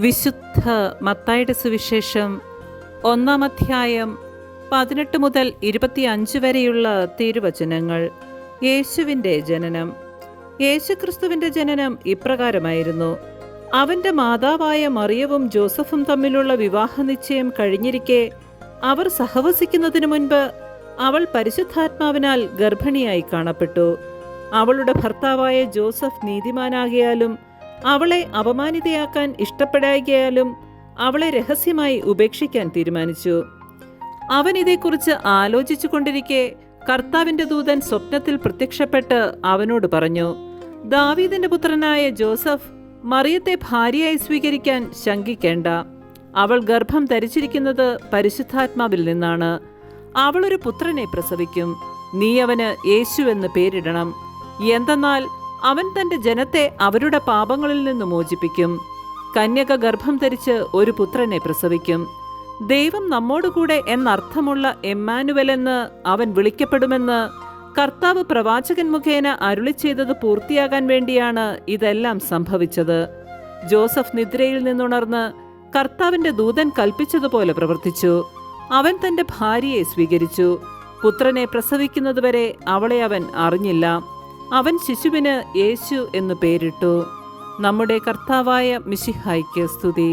വിശുദ്ധ മത്തായിയുടെ സുവിശേഷം 1 അധ്യായം 18 മുതൽ 25 വരെയുള്ള തിരുവചനങ്ങൾ. യേശുവിൻ്റെ ജനനം. യേശുക്രിസ്തുവിൻ്റെ ജനനം ഇപ്രകാരമായിരുന്നു. അവൻ്റെ മാതാവായ മറിയവും ജോസഫും തമ്മിലുള്ള വിവാഹ നിശ്ചയം കഴിഞ്ഞിരിക്കെ അവർ സഹവസിക്കുന്നതിനു മുൻപ് അവൾ പരിശുദ്ധാത്മാവിനാൽ ഗർഭിണിയായി കാണപ്പെട്ടു. അവളുടെ ഭർത്താവായ ജോസഫ് നീതിമാനാകിയാലും അവളെ അപമാനിതയാക്കാൻ ഇഷ്ടപ്പെടായികയാലും അവളെ രഹസ്യമായി ഉപേക്ഷിക്കാൻ തീരുമാനിച്ചു. അവൻ ഇതേക്കുറിച്ച് ആലോചിച്ചു കൊണ്ടിരിക്കെ കർത്താവിൻ്റെ ദൂതൻ സ്വപ്നത്തിൽ പ്രത്യക്ഷപ്പെട്ട് അവനോട് പറഞ്ഞു, ദാവീദിന്റെ പുത്രനായ ജോസഫ്, മറിയത്തെ ഭാര്യയായി സ്വീകരിക്കാൻ ശങ്കിക്കേണ്ട. അവൾ ഗർഭം ധരിച്ചിരിക്കുന്നത് പരിശുദ്ധാത്മാവിൽ നിന്നാണ്. അവളൊരു പുത്രനെ പ്രസവിക്കും. നീ അവന് യേശു എന്ന് പേരിടണം. എന്തെന്നാൽ അവൻ തന്റെ ജനത്തെ അവരുടെ പാപങ്ങളിൽ നിന്ന് മോചിപ്പിക്കും. കന്യക ഗർഭം ധരിച്ച് ഒരു പുത്രനെ പ്രസവിക്കും. ദൈവം നമ്മോടുകൂടെ എന്നർത്ഥമുള്ള എമ്മാനുവൽ എന്ന് അവൻ വിളിക്കപ്പെടുമെന്ന് കർത്താവ് പ്രവാചകൻ മുഖേന അരുളി ചെയ്തത് പൂർത്തിയാകാൻ വേണ്ടിയാണ് ഇതെല്ലാം സംഭവിച്ചത്. ജോസഫ് നിദ്രയിൽ നിന്നുണർന്ന് കർത്താവിന്റെ ദൂതൻ കൽപ്പിച്ചതുപോലെ പ്രവർത്തിച്ചു. അവൻ തന്റെ ഭാര്യയെ സ്വീകരിച്ചു. പുത്രനെ പ്രസവിക്കുന്നതുവരെ അവളെ അവൻ അറിഞ്ഞില്ല. അവൻ ശിശുവിന് യേശു എന്നു പേരിട്ടു. നമ്മുടെ കർത്താവായ മിശിഹായ്ക്ക് സ്തുതി.